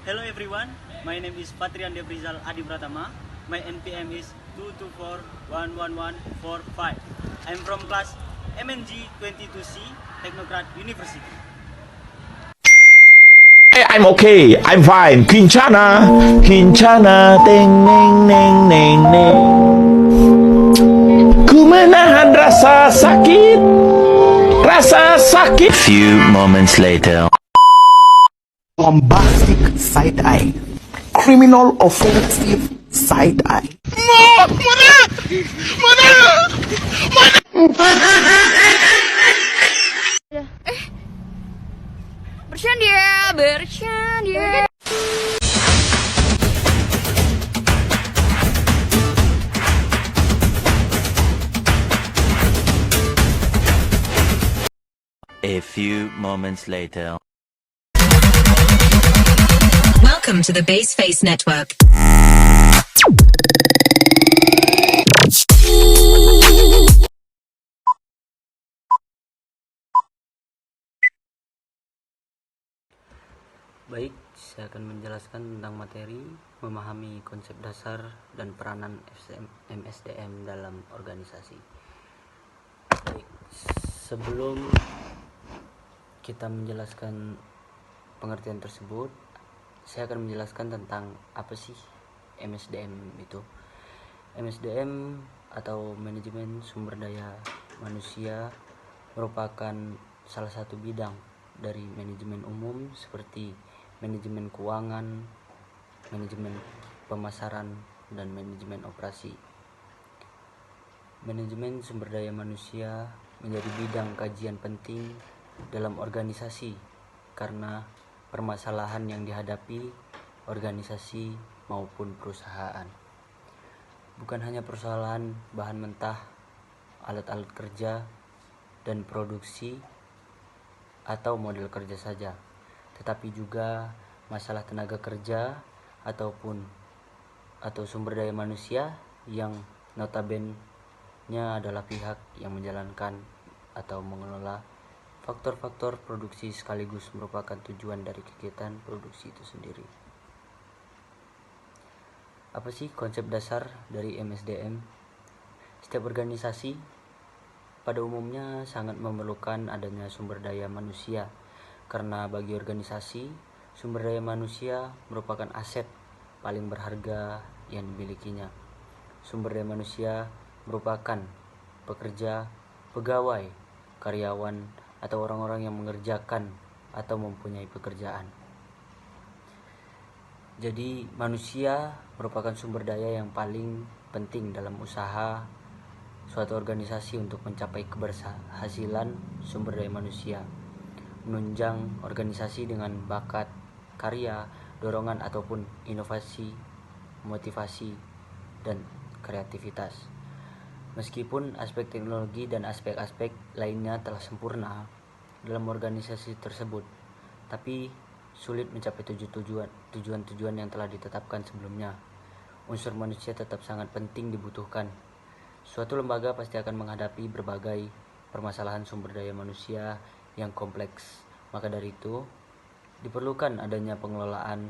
Hello everyone, my name is Patrian Devrizal Adi Pratama. My NPM is 2241145. I'm from class MNG 22C, Technocrat University. Hey, I'm okay. I'm fine. Kincana, Kincana, teng neng neng neng neng. Ku menahan rasa sakit, rasa sakit. Few moments later. Bombastic side eye, criminal offensive side eye. Bercanda. A few moments later. Welcome to the Baseface Network. Baik, saya akan menjelaskan tentang materi memahami konsep dasar dan peranan MSDM dalam organisasi. Baik, sebelum kita menjelaskan pengertian tersebut, saya akan menjelaskan tentang apa sih MSDM itu. MSDM atau Manajemen Sumber Daya Manusia merupakan salah satu bidang dari manajemen umum seperti manajemen keuangan, manajemen pemasaran, dan manajemen operasi. Manajemen sumber daya manusia menjadi bidang kajian penting dalam organisasi karena permasalahan yang dihadapi organisasi maupun perusahaan. Bukan hanya persoalan bahan mentah, alat-alat kerja, dan produksi atau model kerja saja, tetapi juga masalah tenaga kerja atau sumber daya manusia yang notabene-nya adalah pihak yang menjalankan atau mengelola faktor-faktor produksi sekaligus merupakan tujuan dari kegiatan produksi itu sendiri. Apa sih konsep dasar dari MSDM? Setiap organisasi pada umumnya sangat memerlukan adanya sumber daya manusia, karena bagi organisasi, sumber daya manusia merupakan aset paling berharga yang dimilikinya. Sumber daya manusia merupakan pekerja, pegawai, karyawan, atau orang-orang yang mengerjakan atau mempunyai pekerjaan. Jadi manusia merupakan sumber daya yang paling penting dalam usaha suatu organisasi untuk mencapai keberhasilan sumber daya manusia, menunjang organisasi dengan bakat, karya, dorongan ataupun inovasi, motivasi, dan kreativitas. Meskipun aspek teknologi dan aspek-aspek lainnya telah sempurna dalam organisasi tersebut, tapi sulit mencapai tujuan-tujuan yang telah ditetapkan sebelumnya. Unsur manusia tetap sangat penting dibutuhkan. Suatu lembaga pasti akan menghadapi berbagai permasalahan sumber daya manusia yang kompleks. Maka dari itu, diperlukan adanya pengelolaan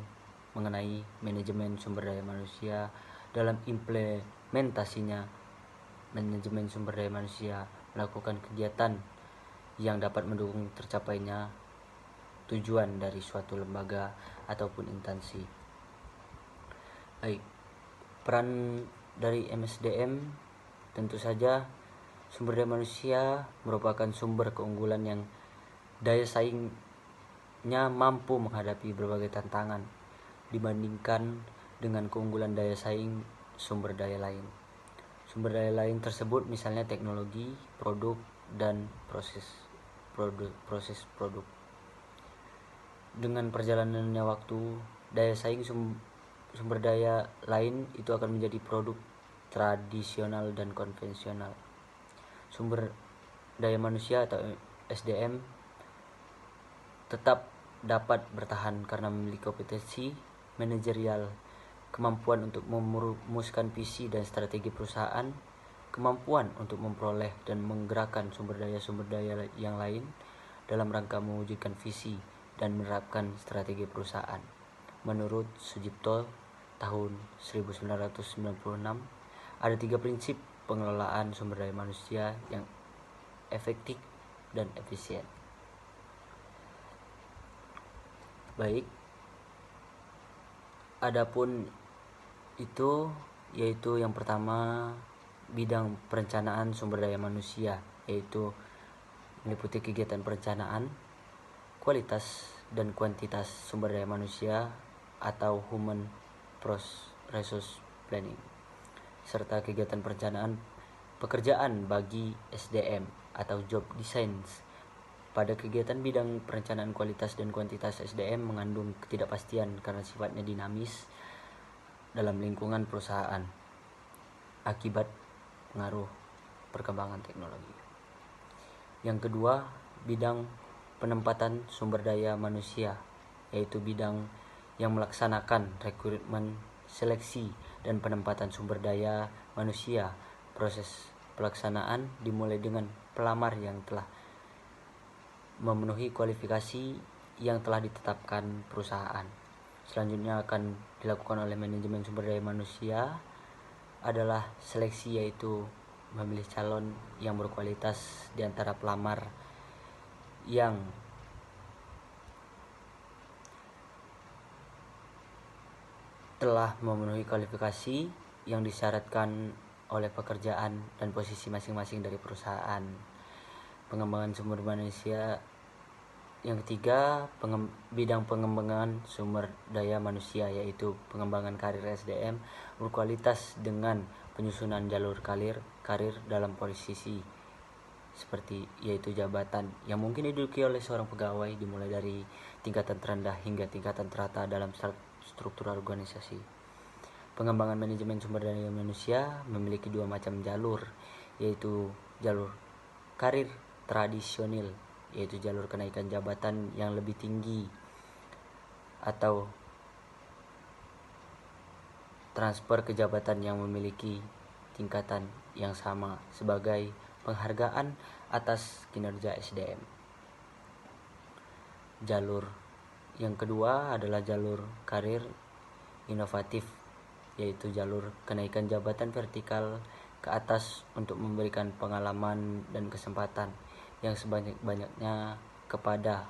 mengenai manajemen sumber daya manusia. Dalam implementasinya, manajemen sumber daya manusia melakukan kegiatan yang dapat mendukung tercapainya tujuan dari suatu lembaga ataupun instansi. Baik, peran dari MSDM tentu saja sumber daya manusia merupakan sumber keunggulan yang daya saingnya mampu menghadapi berbagai tantangan dibandingkan dengan keunggulan daya saing sumber daya lain. Sumber daya lain tersebut misalnya teknologi, produk, dan proses produk. Dengan perjalanannya waktu, daya saing sumber daya lain itu akan menjadi produk tradisional dan konvensional. Sumber daya manusia atau SDM tetap dapat bertahan karena memiliki kompetensi manajerial, kemampuan untuk merumuskan visi dan strategi perusahaan, kemampuan untuk memperoleh dan menggerakkan sumber daya yang lain dalam rangka mewujudkan visi dan menerapkan strategi perusahaan. Menurut Sujipto tahun 1996, ada 3 prinsip pengelolaan sumber daya manusia yang efektif dan efisien. Baik, adapun itu yaitu yang pertama, bidang perencanaan sumber daya manusia, yaitu meliputi kegiatan perencanaan, kualitas dan kuantitas sumber daya manusia atau human resource planning, serta kegiatan perencanaan pekerjaan bagi SDM atau job design. Pada kegiatan bidang perencanaan kualitas dan kuantitas, SDM mengandung ketidakpastian karena sifatnya dinamis dalam lingkungan perusahaan akibat pengaruh perkembangan teknologi. Yang kedua, bidang penempatan sumber daya manusia, yaitu bidang yang melaksanakan rekrutmen, seleksi, dan penempatan sumber daya manusia. Proses pelaksanaan dimulai dengan pelamar yang telah memenuhi kualifikasi yang telah ditetapkan perusahaan. Selanjutnya akan dilakukan oleh manajemen sumber daya manusia adalah seleksi, yaitu memilih calon yang berkualitas di antara pelamar yang telah memenuhi kualifikasi yang disyaratkan oleh pekerjaan dan posisi masing-masing dari perusahaan. Pengembangan sumber manusia. Yang ketiga, bidang pengembangan sumber daya manusia, yaitu pengembangan karir SDM berkualitas dengan penyusunan jalur karir dalam posisi seperti yaitu jabatan yang mungkin diduduki oleh seorang pegawai, dimulai dari tingkatan terendah hingga tingkatan teratas dalam struktur organisasi. Pengembangan manajemen sumber daya manusia memiliki 2 macam jalur, yaitu jalur karir tradisional, yaitu jalur kenaikan jabatan yang lebih tinggi atau transfer ke jabatan yang memiliki tingkatan yang sama sebagai penghargaan atas kinerja SDM. Jalur yang kedua adalah jalur karir inovatif, yaitu jalur kenaikan jabatan vertikal ke atas untuk memberikan pengalaman dan kesempatan yang sebanyak-banyaknya kepada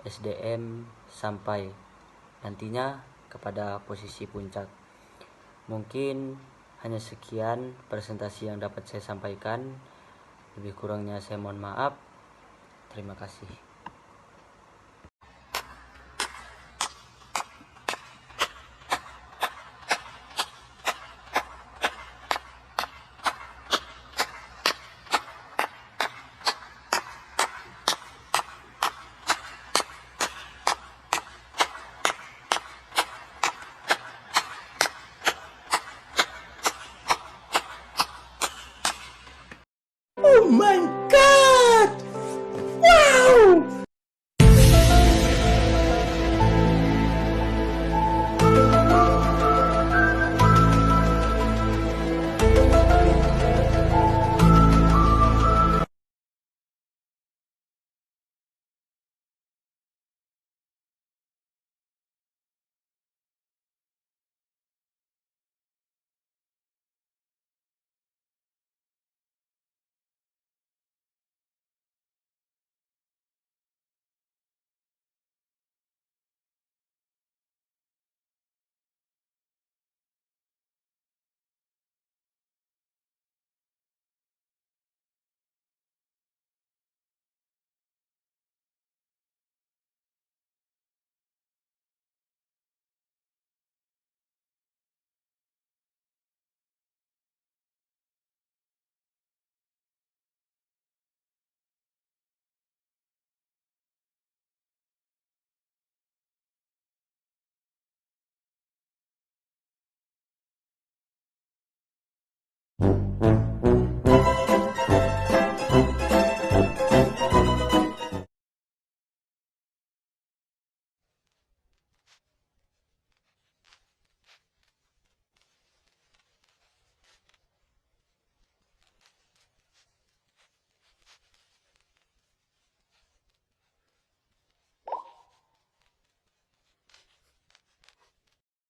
SDM sampai nantinya kepada posisi puncak. Mungkin hanya sekian presentasi yang dapat saya sampaikan. Lebih kurangnya saya mohon maaf. Terima kasih. Oh my God! Wow!